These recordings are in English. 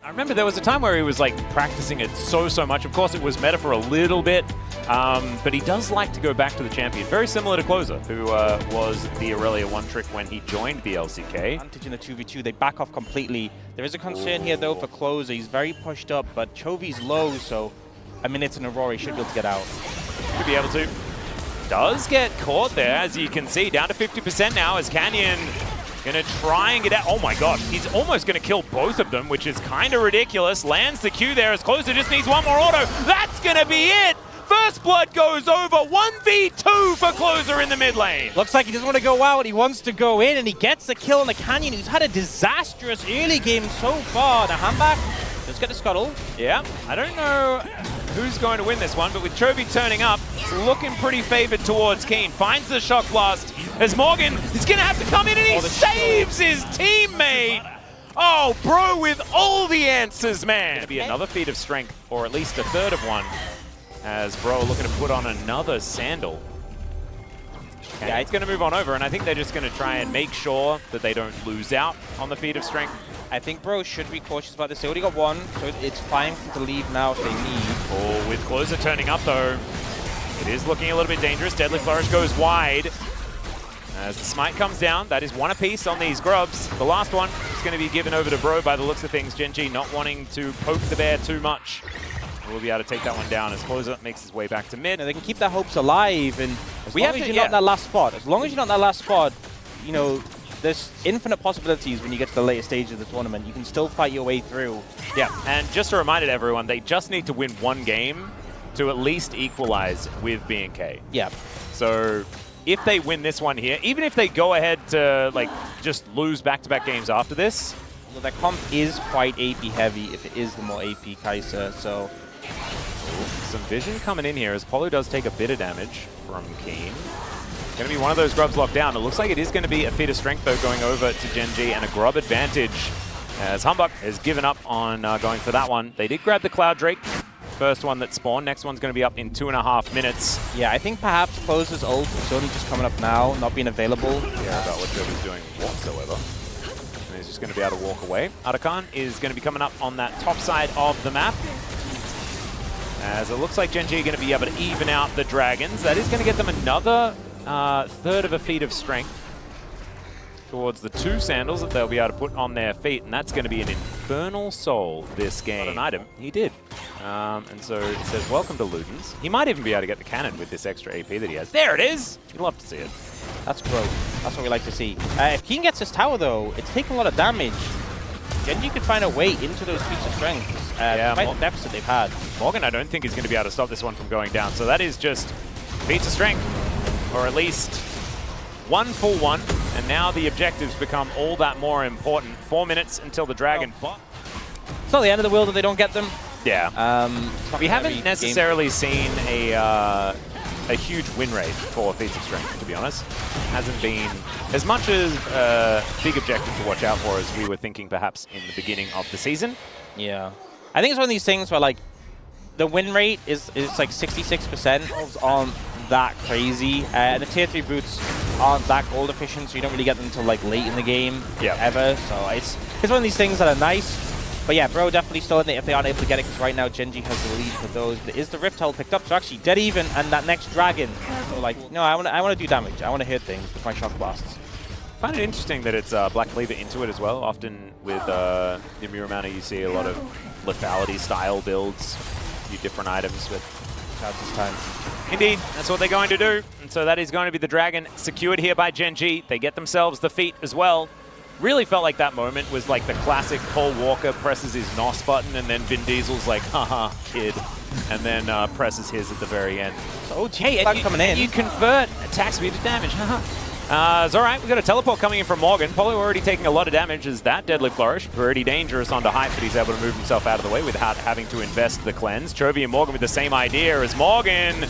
I remember there was a time where he was like practicing it so much. Of course, it was meta for a little bit, but he does like to go back to the champion. Very similar to Closer, who was the Aurelia one-trick when he joined the LCK. Advantage in the 2v2, they back off completely. There is a concern here though for Closer. He's very pushed up, but Chovy's low, so a minute in Aurora, he should be able to get out. Could be able to. Does get caught there, as you can see, down to 50% now as Canyon gonna try and get out. Oh my gosh, he's almost gonna kill both of them, which is kind of ridiculous. Lands the Q there as Closer just needs one more auto. That's gonna be it! First blood goes over, 1v2 for Closer in the mid lane. Looks like he doesn't want to go out, he wants to go in, and he gets the kill on the Canyon, who's had a disastrous early game so far. The handback, let's get the scuttle. Yeah, I don't know who's going to win this one, but with Chovy turning up, it's looking pretty favored towards Keen. Finds the shock blast as Morgan is going to have to come in and he saves his teammate. Oh, bro, with all the answers, man. Going to be another feat of strength, or at least a third of one, as bro looking to put on another sandal. Yeah, it's going to move on over, and I think they're just going to try and make sure that they don't lose out on the feat of strength. I think bro should be cautious about this. They already got one, so it's fine for them to leave now if they need. Oh, with Closer turning up though, it is looking a little bit dangerous. Deadly Flourish goes wide. As the smite comes down, that is one apiece on these grubs. The last one is going to be given over to bro by the looks of things. Gen.G not wanting to poke the bear too much. We'll be able to take that one down as Closer makes his way back to mid. And they can keep their hopes alive, and as long as you're not in that last spot, you know, there's infinite possibilities when you get to the later stages of the tournament. You can still fight your way through. Yeah, and just a reminder to everyone, they just need to win one game to at least equalize with B&K. Yeah. So if they win this one here, even if they go ahead to like just lose back-to-back games after this. Well, their comp is quite AP heavy if it is the more AP Kai'Sa, so. Some vision coming in here as Polu does take a bit of damage from Keen. Going to be one of those grubs locked down. It looks like it is going to be a feat of strength, though, going over to Gen.G and a grub advantage as Humbug has given up on going for that one. They did grab the Cloud Drake, first one that spawned. Next one's going to be up in 2.5 minutes. Yeah, I think perhaps Closer's ult is only just coming up now, not being available. Yeah, about what Joe is doing whatsoever. And he's just going to be able to walk away. Arakan is going to be coming up on that top side of the map. As it looks like Gen.G are going to be able to even out the dragons. That is going to get them another third of a feat of strength towards the 2 sandals that they'll be able to put on their feet, and that's going to be an Infernal Soul this game. Not an item. He did. And so it says, welcome to Ludens. He might even be able to get the cannon with this extra AP that he has. There it is! You'd love to see it. That's growth. That's what we like to see. If Keen gets this tower, though, it's taking a lot of damage. Gen.G could find a way into those feats of strength. Despite the deficit they've had. Morgan, I don't think, is going to be able to stop this one from going down. So that is just feats of strength, or at least 1 full one. And now the objectives become all that more important. 4 minutes until the dragon. It's not the end of the world if they don't get them. Yeah. We haven't necessarily seen a huge win rate for feats of strength, to be honest. Hasn't been as much as a big objective to watch out for as we were thinking perhaps in the beginning of the season. Yeah. I think it's one of these things where like the win rate is like 66% aren't that crazy. And the tier 3 boots aren't that gold efficient, so you don't really get them until like late in the game ever. So it's one of these things that are nice. But yeah, bro definitely still in it if they aren't able to get it, because right now Gen.G has the lead for those. But is the Rift Hull picked up? So actually dead even, and that next dragon. So like, no, I want to do damage. I want to hit things with my shock blasts. I find it interesting that it's Black Cleaver into it as well. Often with the Muramana, you see a lot of lethality style builds, a few different items with this time. Indeed, that's what they're going to do. And so that is going to be the dragon secured here by Gen.G. They get themselves the feat as well. Really felt like that moment was like the classic Paul Walker presses his NOS button and then Vin Diesel's like, haha, kid, and then presses his at the very end. So, hey, coming in. You convert attack speed to damage, haha. It's all right, we've got a teleport coming in from Morgan. Probably already taking a lot of damage as that Deadly Flourish. Pretty dangerous onto Hype, but he's able to move himself out of the way without having to invest the cleanse. Chovy and Morgan with the same idea as Morgan.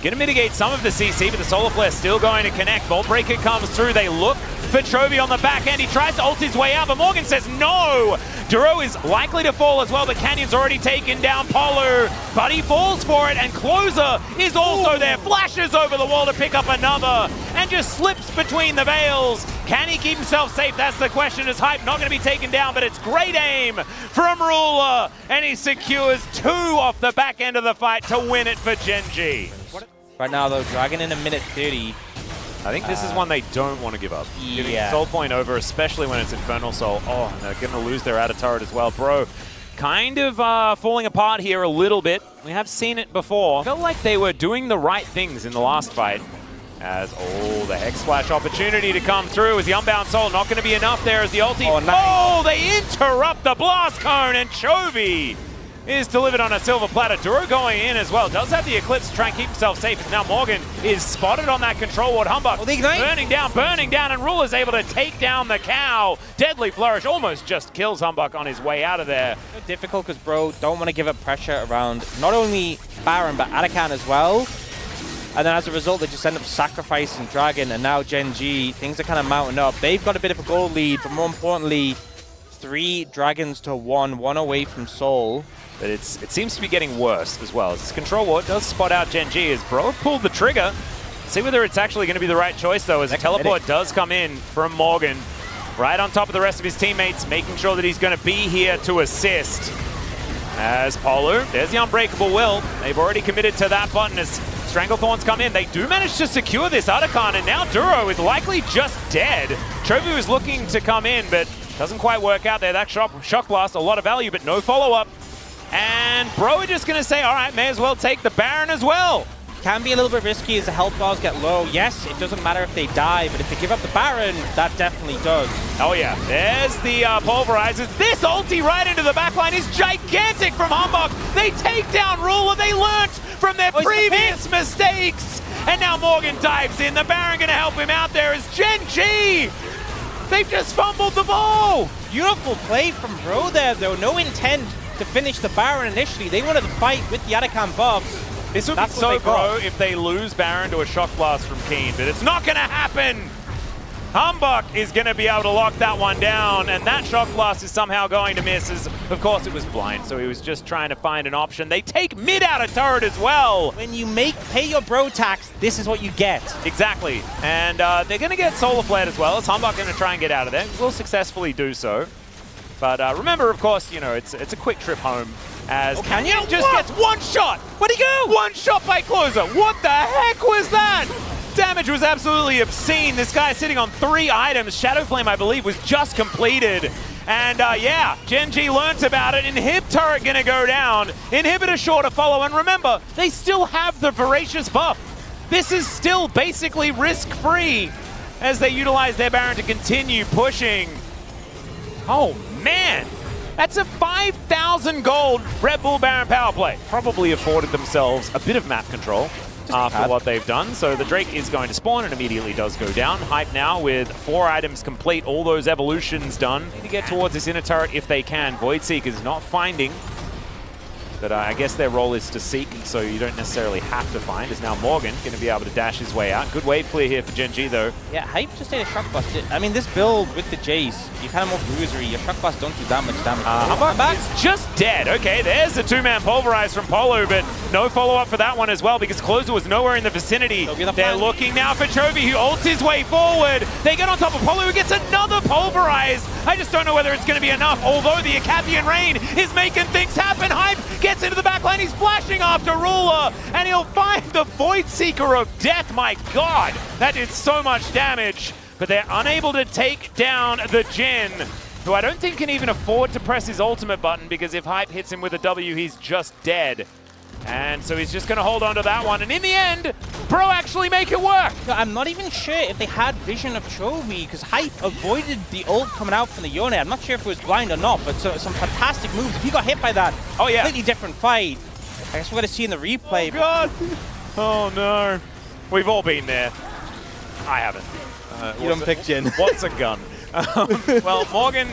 Going to mitigate some of the CC, but the Solar Flare still going to connect. Vault Breaker comes through. They look for Chovy on the back end. He tries to ult his way out, but Morgan says no. Duro is likely to fall as well, but Canyon's already taken down Polu, but he falls for it, and Closer is also there. Flashes over the wall to pick up another, and just slips between the veils. Can he keep himself safe? That's the question. Is Hype not going to be taken down? But it's great aim from Ruler, and he secures 2 off the back end of the fight to win it for Gen G. Right now, though, Dragon in a minute 30. I think this is one they don't want to give up. Giving Yeah. Soul Point over, especially when it's Infernal Soul. Oh, and they're going to lose their outer turret as well. Bro, kind of falling apart here a little bit. We have seen it before. Felt like they were doing the right things in the last fight. As, the Hex Splash opportunity to come through. Is the Unbound Soul not going to be enough there as the ulti? Oh, nice. They interrupt the Blast Cone, and Chovy is delivered on a silver platter. Duro going in as well. Does have the Eclipse to try and keep himself safe. As now Morgan is spotted on that control ward. Humbug the ignite. burning down, and Ruler's able to take down the cow. Deadly Flourish almost just kills Humbug on his way out of there. Difficult because Bro don't want to give up pressure around not only Baron, but Arakan as well. And then as a result, they just end up sacrificing Dragon, and now Gen G, things are kind of mounting up. They've got a bit of a gold lead, but more importantly, 3 Dragons to 1 away from Soul. But it seems to be getting worse as well. This control ward does spot out Gen G as Bro pulled the trigger. See whether it's actually going to be the right choice, though, as a teleport does come in from Morgan. Right on top of the rest of his teammates, making sure that he's going to be here to assist. As Polo, there's the Unbreakable Will. They've already committed to that button as Stranglethorns come in. They do manage to secure this Otacon, and now Duro is likely just dead. Chovy was looking to come in, but doesn't quite work out there. That shock blast, a lot of value, but no follow-up. And Bro are just going to say, all right, may as well take the Baron as well. Can be a little bit risky as the health bars get low. Yes, it doesn't matter if they die, but if they give up the Baron, that definitely does. Oh yeah, there's the pulverizers. This ulti right into the backline is gigantic from Humbug. They take down Ruler. They learnt from their previous mistakes. And now Morgan dives in. The Baron going to help him out there as Gen G. They've just fumbled the ball. Beautiful play from Bro there, though. No intent to finish the Baron initially. They wanted to fight with the Arakan buffs. This would be so Bro if they lose Baron to a shock blast from Keen, but it's not going to happen. Humbug is going to be able to lock that one down, and that shock blast is somehow going to miss. As, of course, it was blind, so he was just trying to find an option. They take mid out of turret as well. When you pay your Bro tax, this is what you get. Exactly, and they're going to get Solar Flared as well. As Humbug going to try and get out of there. Will successfully do so. But remember, of course, you know, it's a quick trip home. As Canyon just gets one shot. Where'd he go? One shot by Closer. What the heck was that? Damage was absolutely obscene. This guy sitting on 3 items. Shadow Flame, I believe, was just completed. And yeah, Gen G learnt about it. Inhib turret gonna go down. Inhibitor sure to follow. And remember, they still have the Voracious buff. This is still basically risk-free as they utilize their Baron to continue pushing. Oh, man. That's a 5,000 gold Red Bull Baron power play. Probably afforded themselves a bit of map control after what they've done. So the Drake is going to spawn and immediately does go down. Hype now with 4 items complete, all those evolutions done. Need to get towards this inner turret if they can. Voidseeker is not finding. But I guess their role is to seek, so you don't necessarily have to find. Is now Morgan going to be able to dash his way out. Good wave clear here for Gen G, though. Yeah, Hype just ate a shock blast. I mean, this build with the Jace, you're kind of more illusory. Your shock blast don't do that much damage. Humbug is just dead. Okay, there's a 2-man pulverize from Polo, but no follow-up for that one as well because Closer was nowhere in the vicinity. They're looking now for Chovy, who ults his way forward. They get on top of Polo, who gets another pulverize. I just don't know whether it's going to be enough, although the Acathian Rain is making things happen. Hype gets into the backline. He's flashing after Ruler, and he'll find the Void Seeker of Death. My God, that did so much damage. But they're unable to take down the Jhin, who I don't think can even afford to press his ultimate button because if Hype hits him with a W, he's just dead. And so he's just going to hold on to that one. And in the end, Bro actually make it work. I'm not even sure if they had vision of Chovy because Hype avoided the ult coming out from the Yone. I'm not sure if it was blind or not, but some fantastic moves. If he got hit by that, completely different fight. I guess we're going to see in the replay. Oh, God. Oh, no. We've all been there. I haven't. You don't pick Jhin. What's a gun? Well, Morgan,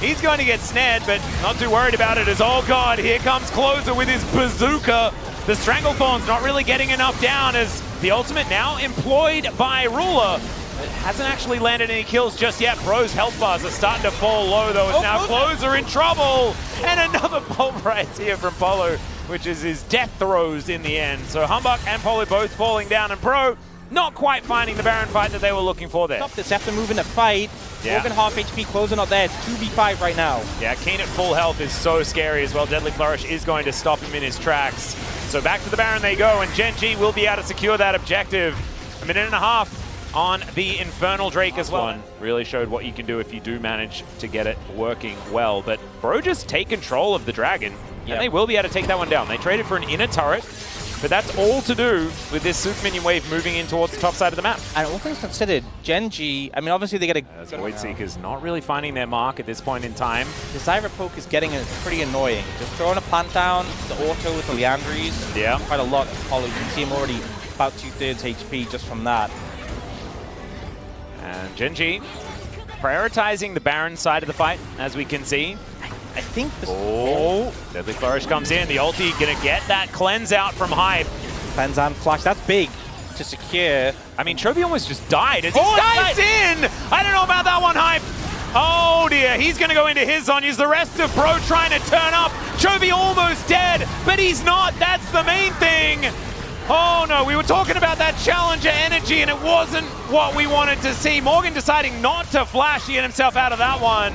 he's going to get snared, but not too worried about it as, oh God, here comes Closer with his bazooka. The Stranglethorn's not really getting enough down as the ultimate now employed by Ruler. It hasn't actually landed any kills just yet. Bro's health bars are starting to fall low though, as now Closer in trouble. And another pulverize here from Polo, which is his death throws in the end. So Humbug and Polo both falling down, and Bro, not quite finding the Baron fight that they were looking for there. Stop this, they have to move in a fight. Yeah. Morgan half HP, Closer not there. It's 2v5 right now. Yeah, Keen at full health is so scary as well. Deadly Flourish is going to stop him in his tracks. So back to the Baron they go, and Gen G will be able to secure that objective. A minute and a half on the Infernal Drake as well. One really showed what you can do if you do manage to get it working well. But Bro just take control of the Dragon, and they will be able to take that one down. They traded for an inner turret, but that's all to do with this super minion wave moving in towards the top side of the map. And all things considered, Gen G, I mean, obviously they get a... As Void Seeker's not really finding their mark at this point in time. The Zyra poke is getting pretty annoying. Just throwing a plant down, the auto with the Leandries. Yeah. Quite a lot of Apollo. You can see him already about 2/3 HP just from that. And Gen G prioritizing the Baron side of the fight, as we can see. I think this... Oh, Deadly Flourish comes in. The ulti gonna get that cleanse out from Hype. Cleanse and flash, that's big to secure. I mean, Chovy almost just died as he dives in! I don't know about that one, Hype. Oh dear, he's gonna go into his Zonyas. The rest of Bro trying to turn up. Chovy almost dead, but he's not. That's the main thing. Oh no, we were talking about that challenger energy and it wasn't what we wanted to see. Morgan deciding not to flash to get himself out of that one.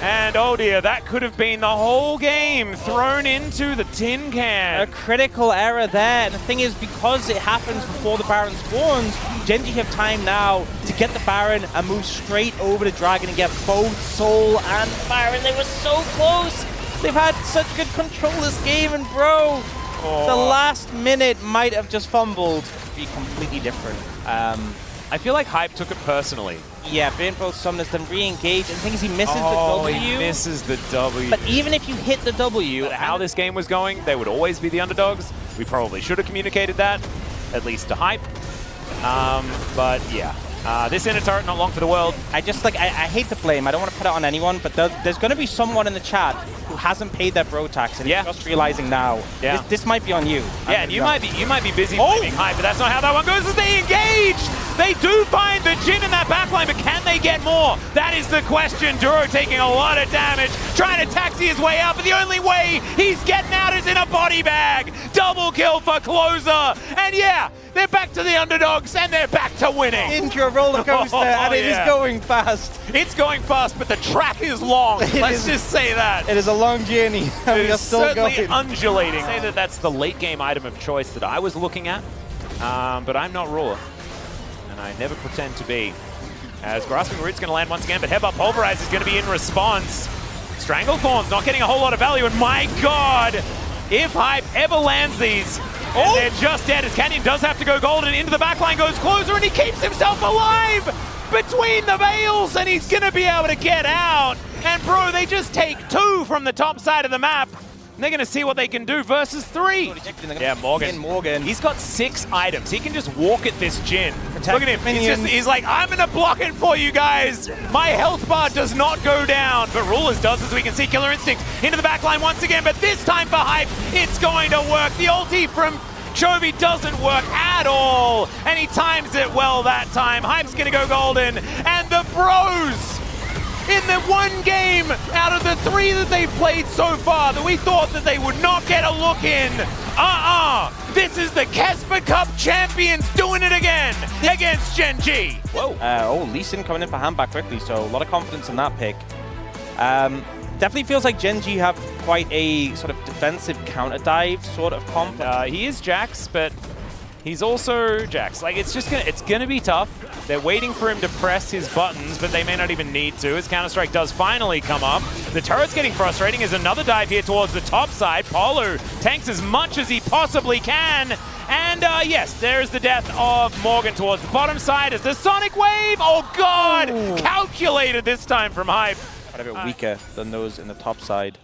And oh dear, that could have been the whole game thrown into the tin can. A critical error there. And the thing is, because it happens before the Baron spawns, Gen G have time now to get the Baron and move straight over the Dragon and get both Soul and Baron. They were so close. They've had such good control this game, and Bro, the last minute might have just fumbled. Be completely different. I feel like Hype took it personally. Yeah, burn both summoners, then re-engage, and the thing is he misses the W. He misses the W. But even if you hit the W... How this game was going, they would always be the underdogs. We probably should have communicated that, at least to Hype. But yeah, this inner turret, not long for the world. I hate to blame, I don't want to put it on anyone, but there's going to be someone in the chat who hasn't paid their Bro tax and is just realizing now. Yeah. This might be on you. Yeah, and you might be busy blaming Hype, but that's not how that one goes as they engage! They do find the Jhin in that backline, but can they get more? That is the question. Duro taking a lot of damage, trying to taxi his way out, but the only way he's getting out is in a body bag. Double kill for Closer. And yeah, they're back to the underdogs, and they're back to winning. Into a roller coaster, and it is going fast. It's going fast, but the track is long. Let's just say that. It is a long journey, and we are still going. Undulating. I'd say that's the late game item of choice that I was looking at, but I'm not Ruler. And I never pretend to be. As Grasping Root's going to land once again, but Headbutt Pulverize is going to be in response. Stranglethorn's not getting a whole lot of value, and my god, if Hype ever lands these, and they're just dead, as Canyon does have to go golden, into the backline goes Closer, and he keeps himself alive between the veils, and he's going to be able to get out. And Bro, they just take 2 from the top side of the map. They're going to see what they can do versus 3. Yeah, Morgan. He's got 6 items. He can just walk at this Jhin. Look at him. He's like, I'm going to block it for you guys. My health bar does not go down. But Rulers does, as we can see. Killer Instinct into the backline once again. But this time for Hype, it's going to work. The ulti from Chovy doesn't work at all. And he times it well that time. Hype's going to go golden. And the Bros, in the one game out of the 3 that they've played so far that we thought that they would not get a look in. This is the Casper Cup champions doing it again against Gen G. Whoa. Lee Sin coming in for hand back quickly, so a lot of confidence in that pick. Definitely feels like Gen G have quite a sort of defensive counter dive sort of comp. He is Jax, but he's also Jax. Like, it's gonna be tough. They're waiting for him to press his buttons, but they may not even need to, as Counter-Strike does finally come up. The turret's getting frustrating as another dive here towards the top side. Paulo tanks as much as he possibly can. And yes, there's the death of Morgan towards the bottom side as the Sonic Wave, oh god, calculated this time from Hype. Quite a bit weaker than those in the top side.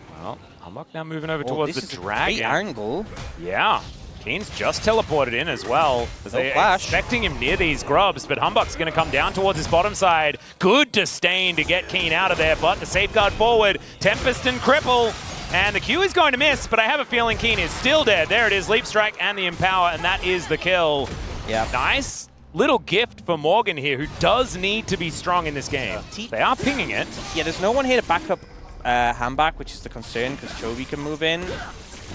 Well, Hanwha now moving over towards the Dragon. Great angle. Yeah. Keen's just teleported in as well, as they're expecting him near these grubs, but Humbug's going to come down towards his bottom side. Good disdain to get Keen out of there, but the safeguard forward, Tempest and Cripple, and the Q is going to miss, but I have a feeling Keen is still dead. There it is, Leap Strike and the Empower, and that is the kill. Yeah. Nice little gift for Morgan here, who does need to be strong in this game. They are pinging it. Yeah, there's no one here to back up Handback, which is the concern, because Chovy can move in.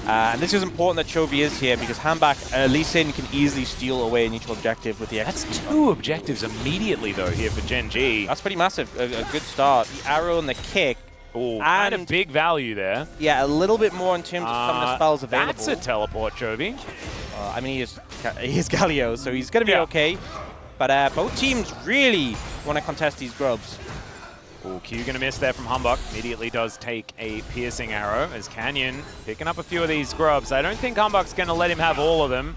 And this is important that Chovy is here because Hanbak, Lee Sin can easily steal away a neutral objective with the X. That's 2 objectives immediately, though, here for Gen G. That's pretty massive. A good start. The arrow and the kick. Oh, kind of big value there. Yeah, a little bit more in terms of some of the spells available. That's a teleport, Chovy. I mean, he is Galio, so he's going to be okay. But both teams really want to contest these grubs. Oh, Q going to miss there from Humbug. Immediately does take a piercing arrow as Canyon picking up a few of these grubs. I don't think Humbug's going to let him have all of them,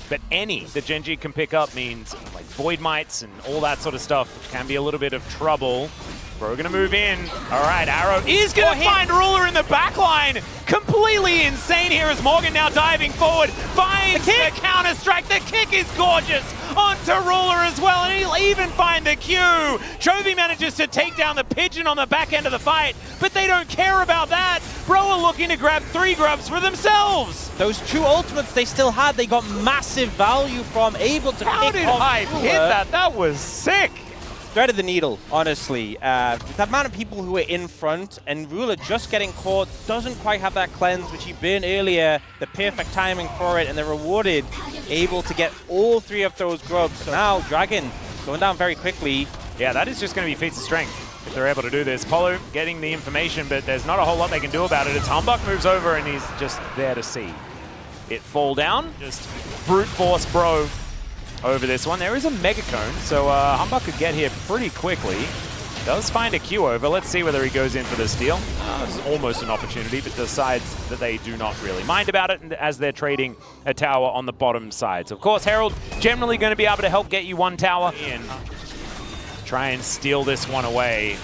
but any that Gen G can pick up means like Void Mites and all that sort of stuff, which can be a little bit of trouble. Bro going to move in. All right, Arrow is going to find Ruler in the back line. Completely insane here as Morgan now diving forward. Finds the counter-strike. The kick is gorgeous onto Ruler as well, and he'll even find the Q. Chovy manages to take down the Pigeon on the back end of the fight, but they don't care about that. Bro are looking to grab 3 grubs for themselves. Those 2 ultimates they still had, they got massive value from, able to How did Hype hit that? That was sick. Threaded the needle, honestly. The amount of people who are in front, and Ruler just getting caught, doesn't quite have that cleanse, which he burned earlier, the perfect timing for it, and they're rewarded, able to get all 3 of those grubs. So now, Dragon going down very quickly. Yeah, that is just going to be feats of strength if they're able to do this. Polo getting the information, but there's not a whole lot they can do about it. As Humbug moves over, and he's just there to see it fall down. Just brute force Bro over this one. There is a Mega Cone, so Humbug could get here pretty quickly. Does find a Q over. Let's see whether he goes in for the steal. This is almost an opportunity, but decides that they do not really mind about it as they're trading a tower on the bottom side. So, of course, Herald generally going to be able to help get you 1 tower in. Try and steal this one away.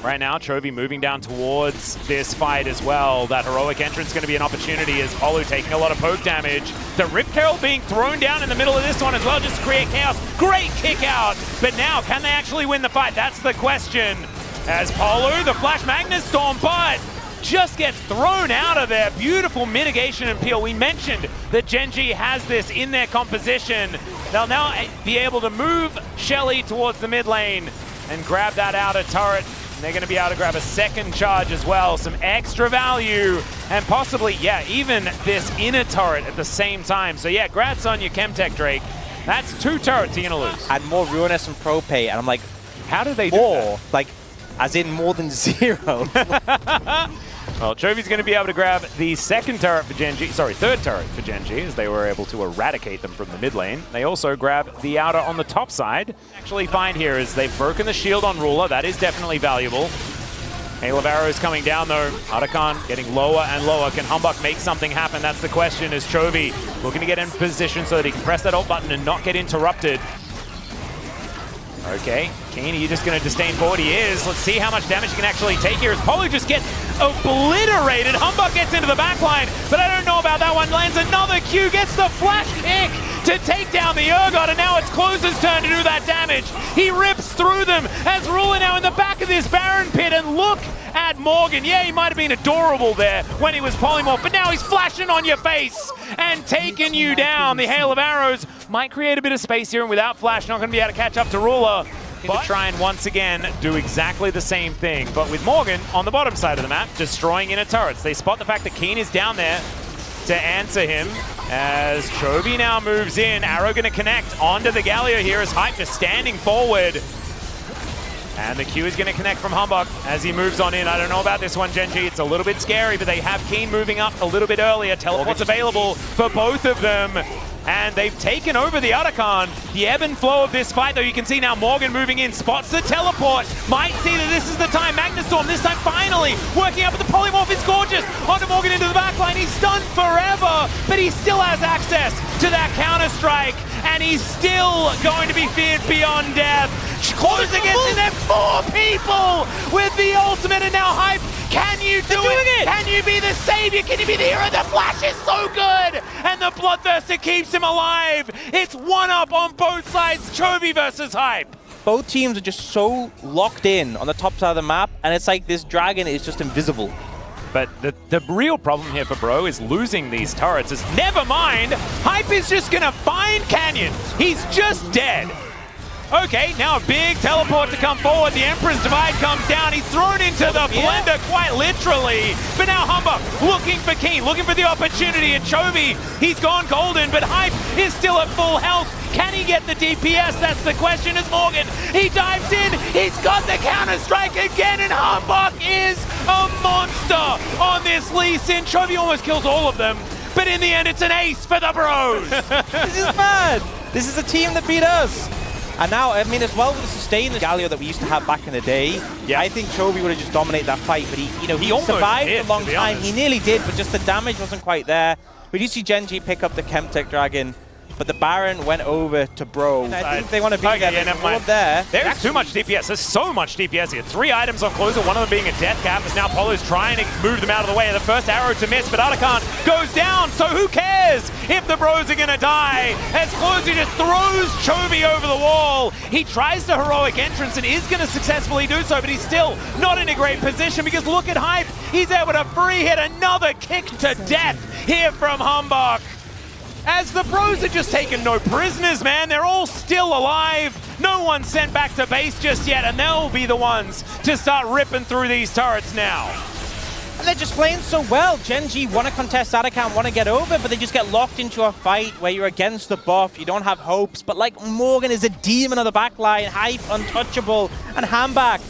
Right now, Chovy moving down towards this fight as well. That heroic entrance going to be an opportunity as Polu taking a lot of poke damage. The Rip Carol being thrown down in the middle of this one as well, just to create chaos. Great kick out. But now, can they actually win the fight? That's the question. As Polu, the Flash Magnus Storm, but just gets thrown out of there. Beautiful mitigation and peel. We mentioned that Gen G has this in their composition. They'll now be able to move Shelly towards the mid lane and grab that outer turret. And they're going to be able to grab a second charge as well. Some extra value and possibly, yeah, even this inner turret at the same time. So yeah, grats on your Chemtech, Drake. That's 2 turrets you're going to lose. And more Ruinous and Propay, and I'm like, how do they do that? Like, as in more than 0. Well, Chovy's going to be able to grab the second turret for Gen G, sorry, 3rd turret for Gen G, as they were able to eradicate them from the mid lane. They also grab the outer on the top side. Actually find here is they've broken the shield on Ruler. That is definitely valuable. Hail of Arrows coming down though. Arakan getting lower and lower. Can Humbug make something happen? That's the question, as Chovy looking to get in position so that he can press that ult button and not get interrupted. Okay, Kane, are you just going to disdain forward? He is. Let's see how much damage he can actually take here as Polu just gets obliterated. Humbug gets into the backline, but I don't know about that one. Lands another Q, gets the flash kick to take down the Urgot, and now it's Closer's turn to do that damage. He rips through them as Ruler now in the back of this Baron pit, and look at Morgan. Yeah, he might have been adorable there when he was polymorph, but now he's flashing on your face and taking you down. The Hail of Arrows might create a bit of space here, and without Flash, not going to be able to catch up to Ruler. But to try and once again do exactly the same thing, but with Morgan on the bottom side of the map, destroying inner turrets. They spot the fact that Keen is down there to answer him as Chovy now moves in. Arrow going to connect onto the Galio here as Hype just standing forward. And the Q is going to connect from Humbug as he moves on in. I don't know about this one, Gen G. It's a little bit scary, but they have Keen moving up a little bit earlier. Teleport's available for both of them. And they've taken over the Arakan. The ebb and flow of this fight, though, you can see now Morgan moving in, spots the teleport, might see that this is the time. Magnus Storm this time finally working up, but the polymorph is gorgeous. Onto Morgan into the backline. He's stunned forever, but he still has access to that counter-strike, and he's still going to be feared beyond death. Closer gets in there, 4 people with the ultimate, and now Hype. Can you do it? Can you be the savior? Can you be the hero? The Flash is so good! And the Bloodthirster keeps him alive. It's 1-up on both sides, Chovy versus Hype. Both teams are just so locked in on the top side of the map, and it's like this dragon is just invisible. But the real problem here for Bro is losing these turrets. Never mind, Hype is just gonna find Canyon. He's just dead. Okay, now a big teleport to come forward. The Emperor's Divide comes down. He's thrown into the blender, quite literally. But now Humber looking for Keen, looking for the opportunity. And Chovy, he's gone golden, but Hype is still at full health. Can he get the DPS? That's the question. As Morgan, he dives in. He's got the counter-strike again, and Hambach is a monster on this Lee Sin. Chovy almost kills all of them, but in the end, it's an ace for the bros. This is bad. This is a team that beat us. And now, I mean, as well with the sustain, the Galio that we used to have back in the day, I think Chovy would have just dominated that fight, but he survived a long time. He nearly did, but just the damage wasn't quite there. We do see Genji pick up the Chemtech Dragon, but the Baron went over to Bro. I think they want to be there. There's too much DPS. There's so much DPS here. 3 items on closer, one of them being a death cap, as now Polo's trying to move them out of the way. The first arrow to miss, but Arakan goes down, so who cares if the bros are going to die? As Closer just throws Chovy over the wall. He tries the heroic entrance and is going to successfully do so, but he's still not in a great position because look at Hype. He's able to free hit another kick to death here from Hambach. As the bros are just taking no prisoners, man. They're all still alive. No one's sent back to base just yet, and they'll be the ones to start ripping through these turrets now. And they're just playing so well. Genji want to contest Arakan, want to get over, but they just get locked into a fight where you're against the buff, you don't have hopes. But like Morgan is a demon on the back line, Hype untouchable, and Hambach.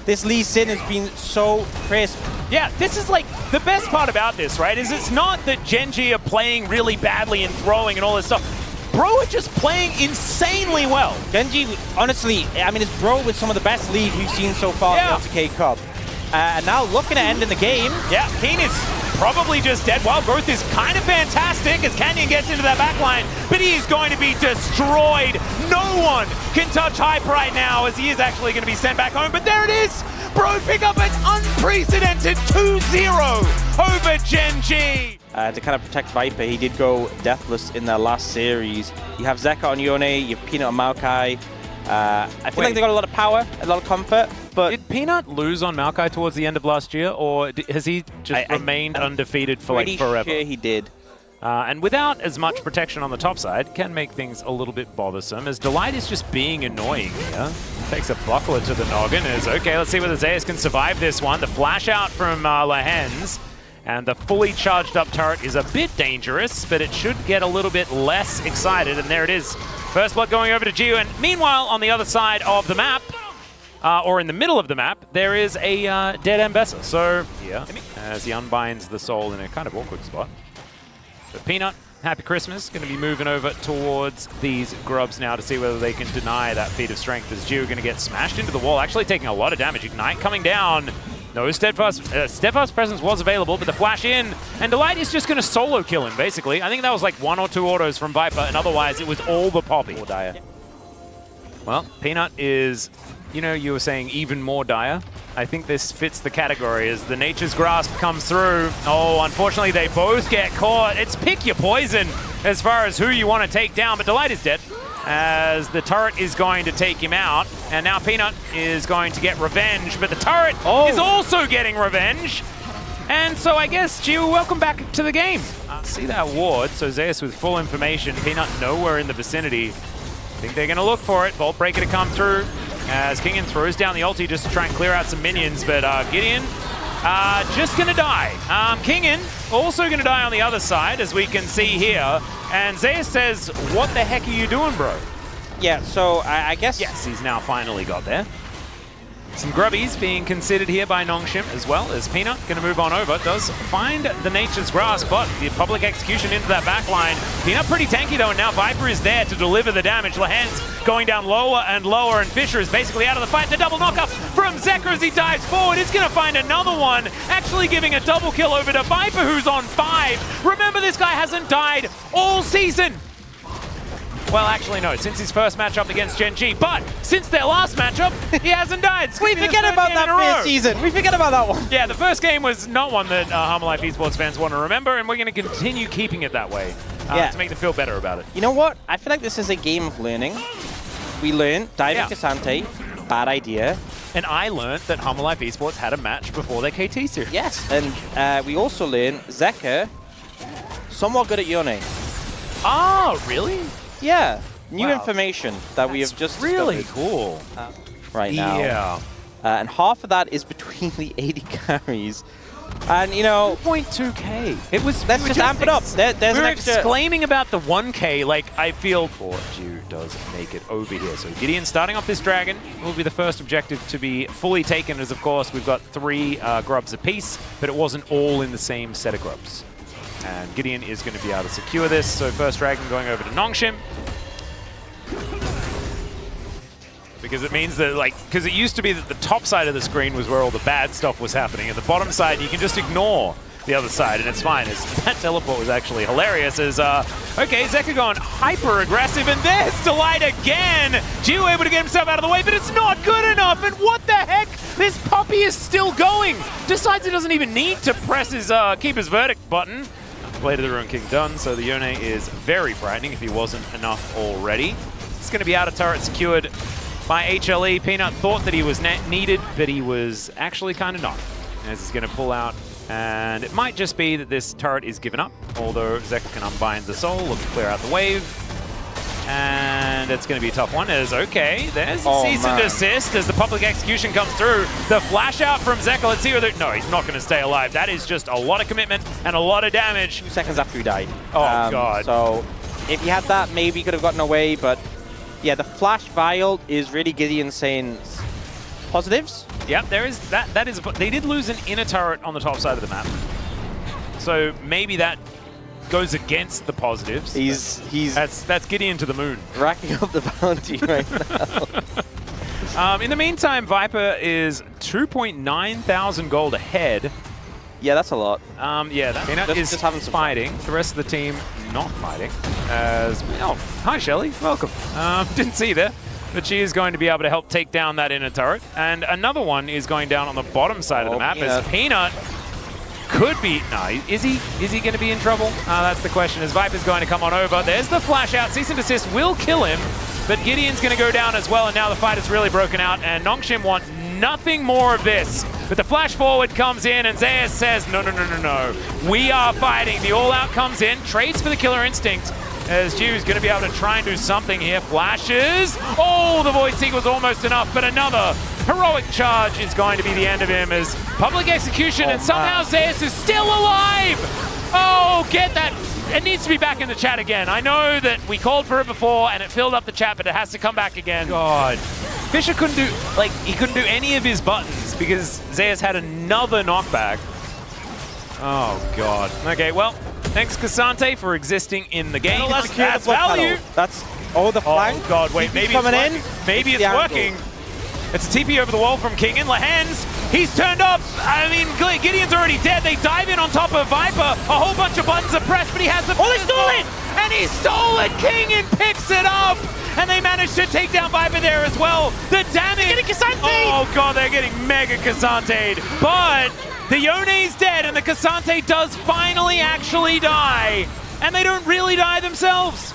This Lee Sin has been so crisp. Yeah, this is like the best part about this, right? Is it's not that Genji are playing really badly and throwing and all this stuff. Bro are just playing insanely well. Genji, honestly, I mean, it's Bro with some of the best lead we've seen so far in the LCK Cup. And now looking at ending the game. Yeah, Keen is probably just dead. Wild Growth is kind of fantastic as Canyon gets into that backline, but he is going to be destroyed. No one can touch Hype right now as he is actually going to be sent back home. But there it is. Bro pick up an unprecedented 2-0 over Genji. To kind of protect Viper, he did go deathless in their last series. You have Zeka on Yone, you have Peanut on Maokai. I feel like they got a lot of power, a lot of comfort, but... Did Peanut lose on Maokai towards the end of last year, or has he just remained undefeated for like forever? Sure he did. And without as much protection on the top side, can make things a little bit bothersome, as Delight is just being annoying here. Takes a buckler to the noggin, is okay, let's see whether Zeus can survive this one. The flash out from Lahens, and the fully charged up turret is a bit dangerous, but it should get a little bit less excited, and there it is. First blood going over to Gio, and meanwhile, on the other side of the map, or in the middle of the map, there is a dead Ambessa. So, yeah, as he unbinds the soul in a kind of awkward spot. But Peanut, happy Christmas, going to be moving over towards these grubs now to see whether they can deny that feat of strength, as Gio going to get smashed into the wall, actually taking a lot of damage. Ignite coming down. No Steadfast Presence was available, but the flash in, and Delight is just going to solo kill him, basically. I think that was like 1 or 2 autos from Viper, and otherwise it was all the Poppy. More dire. Well, Peanut is, you know, you were saying even more dire. I think this fits the category as the Nature's Grasp comes through. Oh, unfortunately they both get caught. It's pick your poison as far as who you want to take down, but Delight is dead, as the turret is going to take him out. And now Peanut is going to get revenge, but the turret is also getting revenge. And so I guess, Gio, welcome back to the game. See that ward, so Zeus with full information, Peanut nowhere in the vicinity. I think they're going to look for it. Bolt Breaker to come through, as Kingen throws down the ulti just to try and clear out some minions, but Gideon just going to die. Kingen also going to die on the other side, as we can see here. And Zeus says, what the heck are you doing, bro? Yeah, so I guess... Yes, he's now finally got there. Some grubbies being considered here by Nongshim, as well as Peanut going to move on over. Does find the Nature's Grasp, but the public execution into that backline. Peanut pretty tanky though, and now Viper is there to deliver the damage. Lahens going down lower and lower, and Fisher is basically out of the fight. The double knockup from Zeka as he dives forward. He's going to find another one, actually giving a double kill over to Viper, who's on 5. Remember, this guy hasn't died all season. Well, actually, no, since his first matchup against Genji, but since their last matchup, he hasn't died. We forget about that first season. We forget about that one. Yeah, the first game was not one that Hanwha Life Esports fans want to remember, and we're going to continue keeping it that way to make them feel better about it. You know what? I feel like this is a game of learning. We learned diving to Sante, bad idea. And I learned that Hanwha Life Esports had a match before their KT series. Yes, and we also learned Zeka, somewhat good at Yone. Oh, really? Yeah. new information that we have just really discovered, cool right now. Yeah. And half of that is between the 80 carries. And, you know, 2.2k. It was. let's just amp it up. There's we an were extra... exclaiming about the 1k. Like, I feel Jew does make it over here. So Gideon starting off this dragon will be the first objective to be fully taken, as of course we've got 3 grubs apiece, but it wasn't all in the same set of grubs. And Gideon is going to be able to secure this. So first dragon going over to Nongshim. Because it means that, like, because it used to be that the top side of the screen was where all the bad stuff was happening, and the bottom side, you can just ignore the other side, and it's fine. That teleport was actually hilarious as, okay, Zeka going hyper-aggressive, and there's Delight again! Geo able to get himself out of the way, but it's not good enough, and what the heck? This puppy is still going! Decides he doesn't even need to press his Keeper's Verdict button. Blade of the Ruined King done, so the Yone is very frightening if he wasn't enough already. It's going to be out of turret secured by HLE. Peanut thought that he was needed, but he was actually kind of not. As he's going to pull out, and it might just be that this turret is given up, although Zeka can unbind the soul, look to clear out the wave. And it's going to be a tough one. As okay, there's a cease and desist as the public execution comes through. The flash out from Zeka. Let's see whether... No, he's not going to stay alive. That is just a lot of commitment and a lot of damage. 2 seconds after he died. Oh, God. So if he had that, maybe he could have gotten away, but yeah, the flash vial is really Gideon saying positives. Yep, there is that. That is. They did lose an inner turret on the top side of the map, so maybe that goes against the positives. That's Gideon to the moon, racking up the bounty right now. In the meantime, Viper is 2,900 gold ahead. Yeah, that's a lot. Yeah, that Peanut is just fighting. The rest of the team not fighting. Oh, hi Shelly, welcome. Didn't see you there, but she is going to be able to help take down that inner turret. And another one is going down on the bottom side of the map as Peanut could be... No, is he going to be in trouble? That's the question, as Viper's going to come on over. There's the flash out. Cease and desist will kill him, but Gideon's going to go down as well, and now the fight is really broken out, and Nongshim want nothing more of this. But the flash forward comes in, and Zayas says, no, no, no, no, no. We are fighting. The all-out comes in, trades for the killer instinct, as Jiu's going to be able to try and do something here. Flashes. Oh, the Void Seek was almost enough, but another heroic charge is going to be the end of him as public execution, and somehow Zayas is still alive. Oh, get that. It needs to be back in the chat again. I know that we called for it before, and it filled up the chat, but it has to come back again. God. Fisher couldn't do, like, he couldn't do any of his buttons because Zayas had another knockback. Oh, God. Okay, well, thanks, Cassante, for existing in the game. That's value. That's, the flank. Oh, God, wait, maybe it's working. In. Maybe it's working. It's a TP over the wall from King in Lahens. He's turned up. I mean, Gideon's already dead. They dive in on top of Viper. A whole bunch of buttons are pressed, but he has the... Oh, they stole it! And he stole it! King and picks it up! And they managed to take down Viper there as well. The damage... They're getting Cassante! Oh, God, they're getting mega Cassante. But the Yone's dead, and the Cassante does finally actually die. And they don't really die themselves.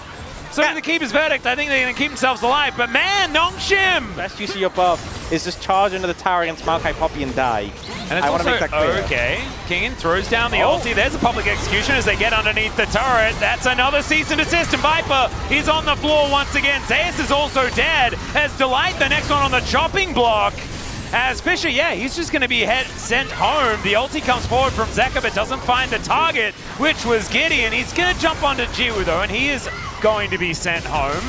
So the Keeper's Verdict, I think they're going to keep themselves alive. But man, Nongshim! Best you see above is just charge into the tower against Maokai Poppy and die. And I want to make that clear. Okay, Kingen throws down the ulti. There's a public execution as they get underneath the turret. That's another cease and desist, and Viper is on the floor once again. Zayas is also dead as Delight, the next one on the chopping block. As Fisher, yeah, he's just going to be sent home. The ulti comes forward from Zeka, but doesn't find the target, which was Gideon. He's going to jump onto Jiu, though, and he is going to be sent home.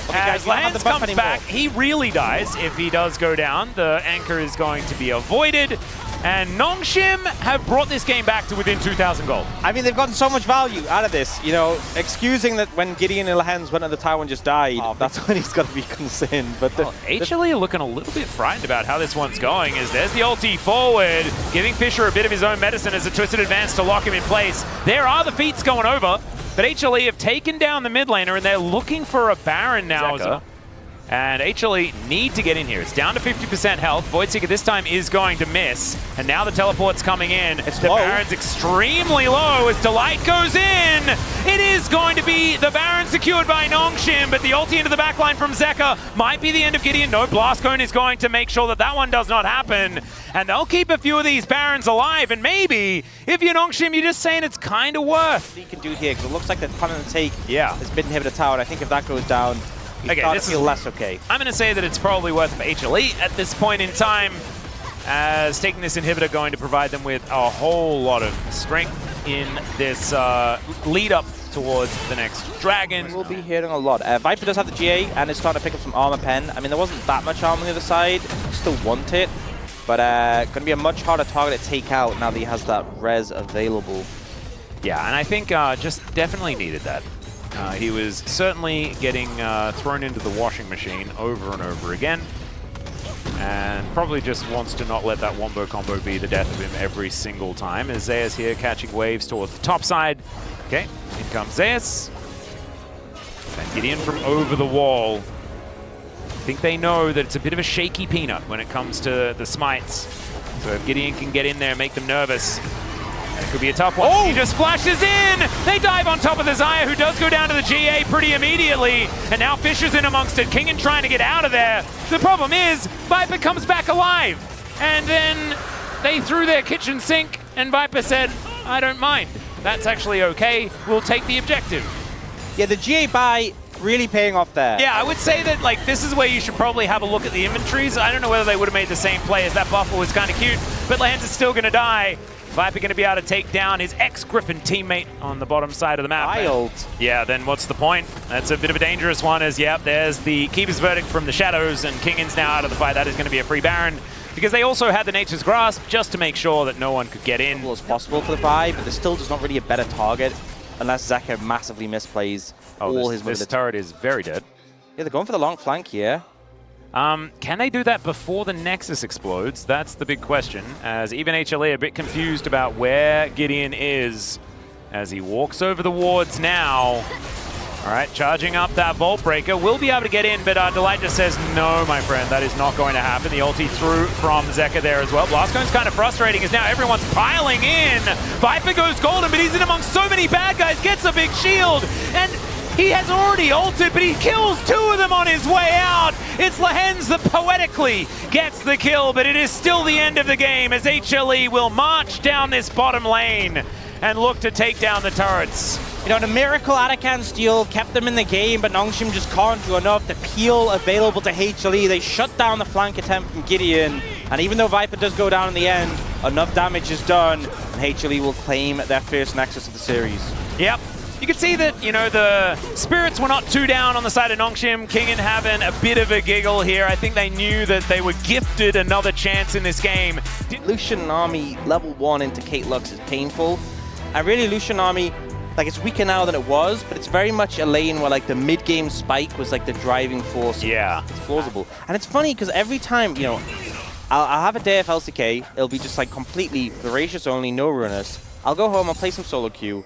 As Lance comes back, he really dies if he does go down. The anchor is going to be avoided. And Nongshim have brought this game back to within 2,000 gold. I mean, they've gotten so much value out of this. You know, excusing that when Gideon and Lahens went at the tower and just died, that's when he's got to be concerned. But HLE are looking a little bit frightened about how this one's going, as there's the ulti forward, giving Fisher a bit of his own medicine as a twisted advance to lock him in place. There are the feats going over, but HLE have taken down the mid laner, and they're looking for a Baron now. And HLE need to get in here. It's down to 50% health. Voidseeker this time is going to miss. And now the teleport's coming in. It's the low. Baron's extremely low as Delight goes in. It is going to be the Baron secured by Nongshim, but the ulti into the backline from Zeka might be the end of Gideon. No, Blast Cone is going to make sure that that one does not happen. And they'll keep a few of these Barons alive. And maybe, if you're Nongshim, you're just saying it's kind of worth. What you can do here, because it looks like they're trying to take this mid inhibitor tower. And I think if that goes down, He's starting to feel less okay. I'm going to say that it's probably worth it for HLE at this point in time, as taking this inhibitor going to provide them with a whole lot of strength in this lead up towards the next dragon. We'll be hearing a lot. Viper does have the GA and is starting to pick up some armor pen. I mean, there wasn't that much armor on the other side. Still want it, but going to be a much harder target to take out now that he has that res available. Yeah, and I think just definitely needed that. He was certainly getting thrown into the washing machine over and over again, and probably just wants to not let that wombo combo be the death of him every single time. As Zeus here catching waves towards the top side. Okay, in comes Zeus. And Gideon from over the wall. I think they know that it's a bit of a shaky peanut when it comes to the smites. So if Gideon can get in there and make them nervous, it could be a tough one. Oh! He just flashes in! They dive on top of the Xayah, who does go down to the GA pretty immediately. And now Fisher's in amongst it. Kingen trying to get out of there. The problem is, Viper comes back alive. And then they threw their kitchen sink, and Viper said, I don't mind. That's actually okay. We'll take the objective. Yeah, the GA buy really paying off there. Yeah, I would say that like this is where you should probably have a look at the inventories. I don't know whether they would have made the same play, as that buffer was kind of cute, but Lance is still going to die. Viper going to be able to take down his ex-Griffin teammate on the bottom side of the map. Wild. Yeah, then what's the point? That's a bit of a dangerous one, as yep, there's the Keeper's Verdict from the shadows, and Kingen's now out of the fight. That is going to be a free Baron, because they also had the Nature's Grasp just to make sure that no one could get in. As possible for the buy, but there's still just not really a better target unless Zeka massively misplays all his moves. This turret is very dead. Yeah, they're going for the long flank here. Can they do that before the Nexus explodes? That's the big question, as even HLE a bit confused about where Gideon is as he walks over the wards now. All right, charging up that Vault Breaker. Will be able to get in, but Delight just says, no, my friend, that is not going to happen. The ulti through from Zeka there as well. Blastcone's kind of frustrating, as now everyone's piling in. Viper goes golden, but he's in amongst so many bad guys, gets a big shield, and he has already ulted, but he kills two of them on his way out. It's Lehens that poetically gets the kill, but it is still the end of the game, as HLE will march down this bottom lane and look to take down the turrets. You know, the miracle Arakan steal kept them in the game, but Nongshim just can't do enough. The peel available to HLE, they shut down the flank attempt from Gideon, and even though Viper does go down in the end, enough damage is done, and HLE will claim their first Nexus of the series. Yep. You can see that, you know, the spirits were not too down on the side of Nongshim. Kingen having a bit of a giggle here. I think they knew that they were gifted another chance in this game. Lucian Army level 1 into Kate Lux is painful. And really, Lucian Army, like, it's weaker now than it was, but it's very much a lane where, like, the mid-game spike was, like, the driving force. Yeah. It's plausible. And it's funny, because every time, you know, I'll have a day of LCK, it'll be just, like, completely Voracious only, no Ruinous. I'll go home, I'll play some solo queue.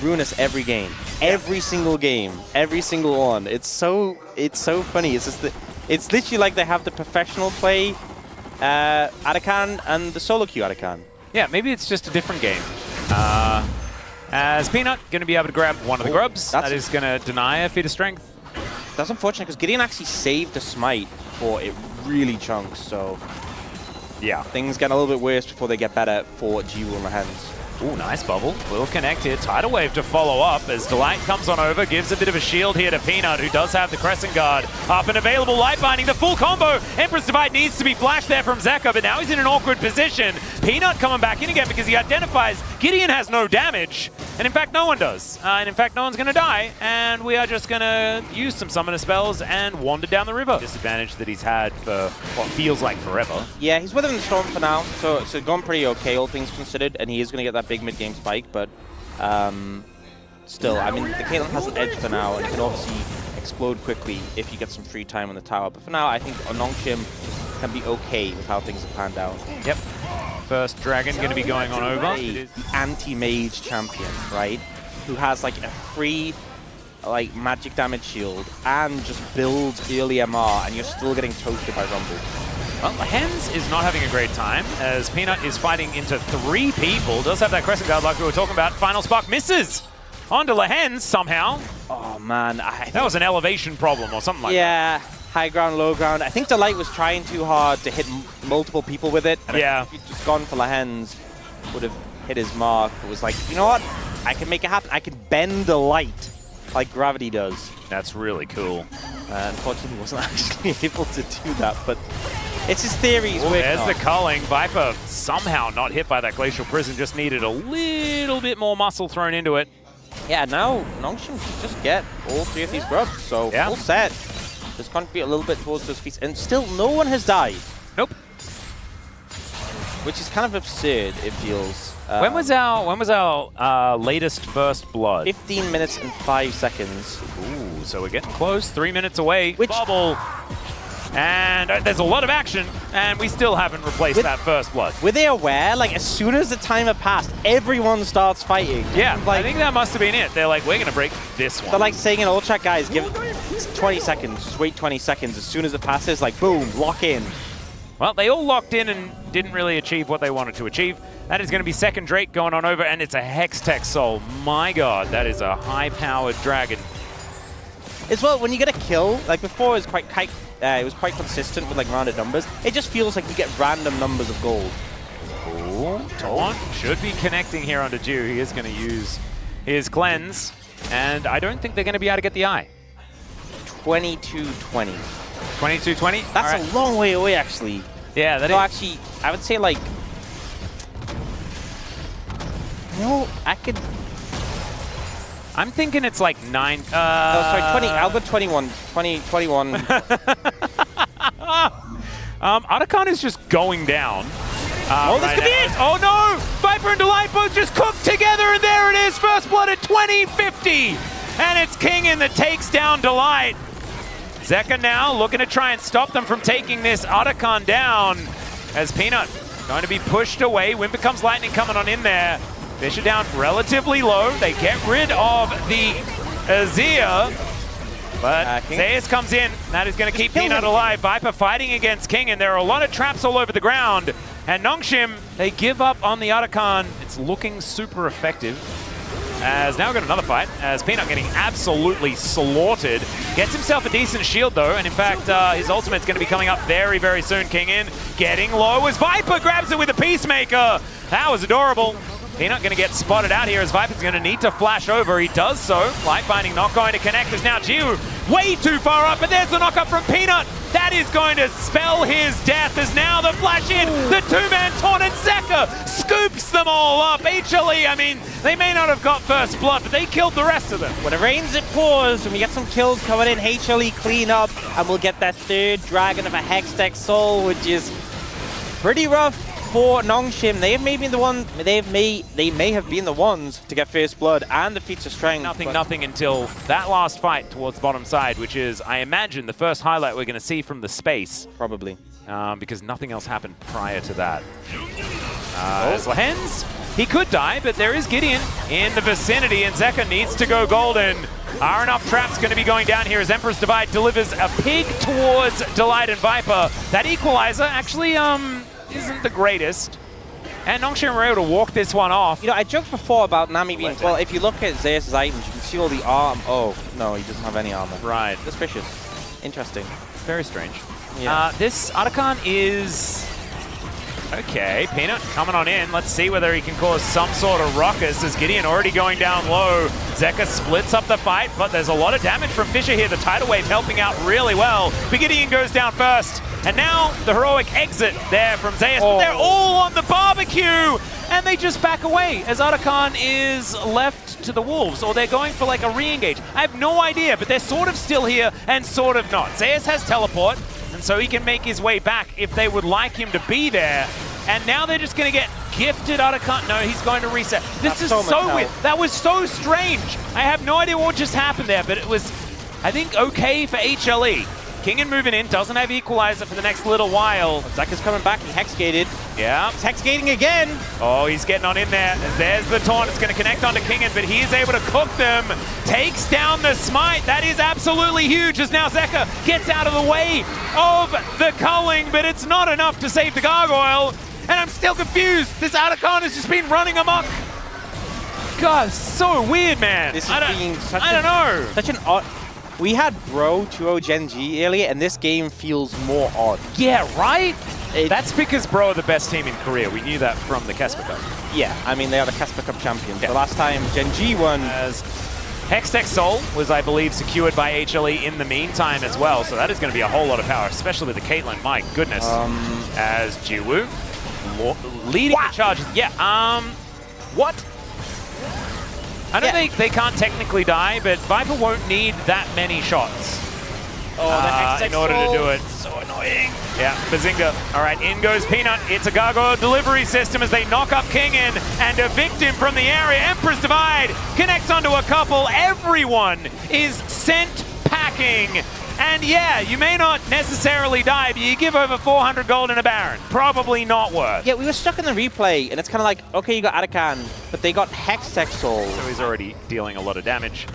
Ruinous every game, every single game, every single one. It's so funny. It's just that it's literally like they have the professional play Arakan and the solo queue Arakan. Yeah, maybe it's just a different game. As Peanut going to be able to grab one of the grubs, that is going to deny a feat of strength. That's unfortunate because Gideon actually saved the smite before it really chunks. So yeah, things get a little bit worse before they get better for G-Will and Lehens. Ooh, nice bubble. Will connect here. Tidal Wave to follow up as Delight comes on over, gives a bit of a shield here to Peanut, who does have the Crescent Guard up and available. Light Binding, the full combo. Empress Divide needs to be flashed there from Zeka, but now he's in an awkward position. Peanut coming back in again because he identifies Gideon has no damage. And in fact, no one does. And in fact, no one's going to die. And we are just going to use some summoner spells and wander down the river. Disadvantage that he's had for what feels like forever. Yeah, he's weathering the storm for now. So it's gone pretty okay, all things considered. And he is going to get that big mid-game spike. But still, I mean, the Caitlyn has an edge for now. And he can obviously explode quickly if you get some free time on the tower. But for now, I think Nongshim can be okay with how things have panned out. Yep. First dragon going to be going on over. The anti-mage champion, right? Who has like a free like magic damage shield and just builds early MR, and you're still getting toasted by Rumble. Well, Hens is not having a great time as Peanut is fighting into 3 people. Does have that Crescent Guard like we were talking about. Final Spark misses onto Lehens somehow. Oh man, that was an elevation problem or something like that. Yeah. High ground, low ground. I think Delight was trying too hard to hit multiple people with it. And yeah. if he'd just gone for Lehens, would have hit his mark. It was like, you know what? I can make it happen. I can bend the light like gravity does. That's really cool. Unfortunately, he wasn't actually able to do that, but it's his theory. He's working there's on. the culling. Viper somehow not hit by that Glacial Prison, just needed a little bit more muscle thrown into it. Yeah, now Nongshim should just get all 3 of these grubs, so full set. Just contribute a little bit towards those feats, and still no one has died. Nope. Which is kind of absurd, it feels. When was our latest first blood? 15 minutes and 5 seconds. Ooh, so we're getting close. 3 minutes away. Which Bubble. And there's a lot of action, and we still haven't replaced that first blood. Were they aware? Like, as soon as the timer passed, everyone starts fighting. Yeah, like, I think that must have been it. They're like, we're going to break this one. They're like saying in all chat, guys, give 20 seconds. Just wait 20 seconds. As soon as it passes, like, boom, lock in. Well, they all locked in and didn't really achieve what they wanted to achieve. That is going to be second Drake going on over, and it's a Hextech Soul. My god, that is a high-powered dragon. As well, when you get a kill, like before it was quite consistent with like rounded numbers. It just feels like you get random numbers of gold. Ooh, Taunt should be connecting here onto Dew. He is going to use his cleanse, and I don't think they're going to be able to get the eye. 22-20. 22-20? That's a long way away, actually. Yeah, that no, is. actually, I would say like... No, I could... I'm thinking it's like 9... no, sorry, 20. I'll go 21. 21. Otacon is just going down. Oh, this could be it! Oh no! Viper and Delight both just cooked together, and there it is! First blood at 20-50! And it's Kingin that takes down Delight. Zeka now looking to try and stop them from taking this Otacon down, as Peanut going to be pushed away. Wind becomes lightning coming on in there. Fisher down relatively low. They get rid of the Azir. But Zeus comes in. That is going to keep Peanut alive. Viper fighting against King, and there are a lot of traps all over the ground. And Nongshim, they give up on the Otacon. It's looking super effective. As now we've got another fight, as Peanut getting absolutely slaughtered. Gets himself a decent shield though, and in fact his ultimate's going to be coming up very, very soon. King in, getting low as Viper grabs it with a Peacemaker. That was adorable. Peanut going to get spotted out here as Viper's going to need to flash over. He does so. Light Binding not going to connect as now Gio way too far up, but there's the knock up from Peanut. That is going to spell his death as now the flash in, the two-man taunt, and Zeka scoops them all up. HLE, I mean, they may not have got first blood, but they killed the rest of them. When it rains, it pours. When we get some kills coming in, HLE clean up, and we'll get that third Dragon of a Hextech Soul, which is pretty rough for Nongshim. They may have been the ones to get first blood and the feats of strength. Nothing until that last fight towards the bottom side, which is, I imagine, the first highlight we're going to see from the space. Probably. Because nothing else happened prior to that. Hens, he could die, but there is Gideon in the vicinity, and Zeka needs to go golden. Are enough traps going to be going down here as Emperor's Divide delivers a pig towards Delight and Viper. That equalizer actually isn't the greatest. And Nongshim were able to walk this one off. You know, I joked before about Nami being... Well, if you look at Zeus' items, you can see all the arm. Oh, no, he doesn't have any armor. Right. Suspicious. Interesting. Very strange. Yeah. This Otacon is... Okay, Peanut coming on in. Let's see whether he can cause some sort of ruckus as Gideon already going down low. Zeka splits up the fight, but there's a lot of damage from Fisher here. The tidal wave helping out really well. But Gideon goes down first. And now the heroic exit there from Zeus. But they're all on the barbecue! And they just back away as Otacon is left to the wolves. Or they're going for like a re-engage. I have no idea, but they're sort of still here and sort of not. Zeus has teleport, and so he can make his way back if they would like him to be there. And now they're just going to get gifted Otacon. No, he's going to reset. This is so weird. That was so strange. I have no idea what just happened there, but it was, I think, okay for HLE. Kingin moving in, doesn't have equalizer for the next little while. Zeka's coming back, he hex-gated. Yeah. He's hex-gating again. Oh, he's getting on in there. There's the taunt. It's going to connect onto Kingin, but he is able to cook them. Takes down the smite. That is absolutely huge as now Zeka gets out of the way of the culling, but it's not enough to save the gargoyle. And I'm still confused. This Otacon has just been running amok. God, so weird, man. This is being such I don't know. Such an odd... We had Bro 2-0 Gen G earlier, and this game feels more odd. Yeah, right? That's because Bro are the best team in Korea. We knew that from the Casper Cup. Yeah, I mean, they are the Casper Cup champions. Yeah. The last time Gen G won... As Hextech Soul was, I believe, secured by HLE in the meantime as well, so that is going to be a whole lot of power, especially with the Caitlyn. My goodness. As Jiwoo leading the charge. Yeah, what? I know they can't technically die, but Viper won't need that many shots in order to do it. So annoying. Yeah, Bazinga. All right, in goes Peanut. It's a gargoyle delivery system as they knock up Kingin and evict him from the area. Emperor's Divide connects onto a couple. Everyone is sent packing. And yeah, you may not necessarily die, but you give over 400 gold in a Baron. Probably not worth. Yeah, we were stuck in the replay, and it's kind of like, okay, you got Arakan, but they got Hextech Soul. So he's already dealing a lot of damage.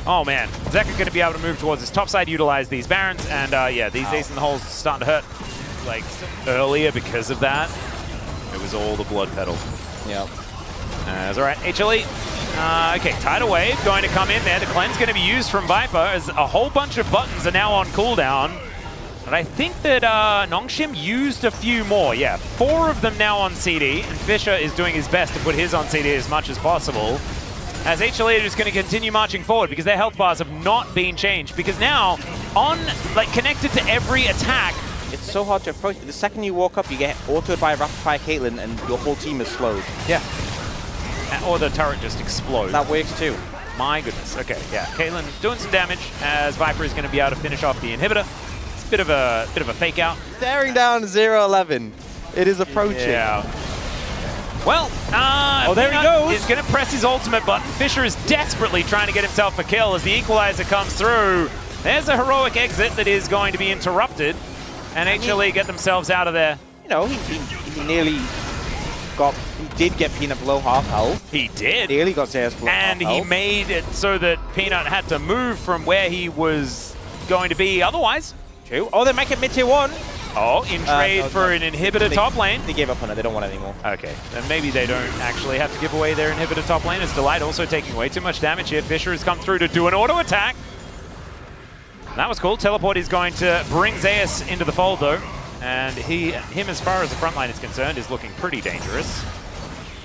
Oh man, Zeka going to be able to move towards his top side, utilize these Barons, and yeah, these Ace in the Holes starting to hurt like earlier because of that. It was all the blood pedal. Yeah. That's all right, HLE. Okay, Tidal Wave going to come in there. The cleanse going to be used from Viper as a whole bunch of buttons are now on cooldown. But I think that Nongshim used a few more. Yeah, 4 of them now on CD, and Fisher is doing his best to put his on CD as much as possible. As HLE are just going to continue marching forward because their health bars have not been changed. Because now, connected to every attack, it's so hard to approach. The second you walk up, you get autoed by a rapid fire Caitlyn, and your whole team is slowed. Yeah. Or the turret just explodes. That works too. My goodness. Okay, yeah. Caitlyn doing some damage as Viper is going to be able to finish off the inhibitor. It's a bit of a fake out. Staring down 0-11. It is approaching. Yeah. Well, there he goes. Is going to press his ultimate button. Fisher is desperately trying to get himself a kill as the equalizer comes through. There's a heroic exit that is going to be interrupted, and HLE get themselves out of there. You know, he nearly he did get Peanut below half health. He did. Nearly got Zeus below half And he health. made it so that Peanut had to move from where he was going to be otherwise. True. Oh, they make it mid-tier 1. Oh, in trade for an inhibitor top lane. They gave up on it. They don't want it anymore. Okay, then maybe they don't actually have to give away their inhibitor top lane. As Delight also taking way too much damage here. Fisher has come through to do an auto attack. That was cool. Teleport is going to bring Zeus into the fold though. And him as far as the front line is concerned is looking pretty dangerous.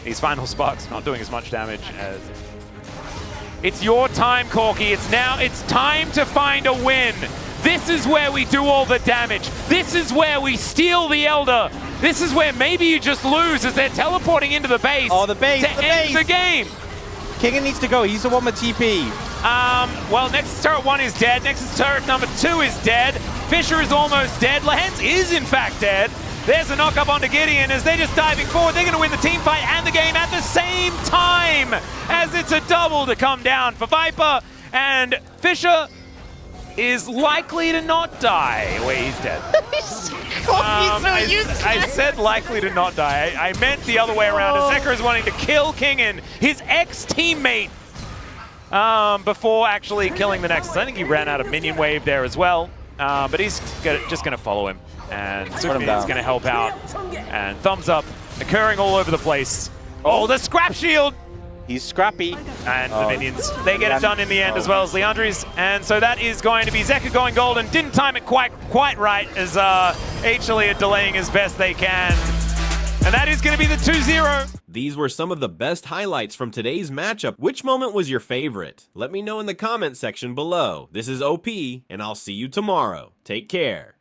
These final sparks not doing as much damage as... It's your time, Corky. It's time to find a win. This is where we do all the damage. This is where we steal the Elder. This is where maybe you just lose as they're teleporting into the base. Oh, the base, to end the game. Kingen needs to go. He's the one with TP. Well, Nexus Turret 1 is dead. Nexus Turret number 2 is dead. Fisher is almost dead. Lance is, in fact, dead. There's a knock-up onto Gideon as they're just diving forward. They're going to win the team fight and the game at the same time as it's a double to come down for Viper. And Fisher is likely to not die. Wait, he's dead. I said likely to not die. I meant the other way around. Azeka is wanting to kill Kingen, his ex-teammate, before actually killing the Nexus. I think he ran out of minion wave there as well. But he's just going to follow him. And Sukmi is going to help out. And thumbs up occurring all over the place. Oh, the scrap shield! He's scrappy. And the minions, they get it done in the end as well as Leandri's. And so that is going to be Zeka going golden. Didn't time it quite right as HLE are delaying as best they can. And that is going to be the 2-0. These were some of the best highlights from today's matchup. Which moment was your favorite? Let me know in the comment section below. This is OP, and I'll see you tomorrow. Take care.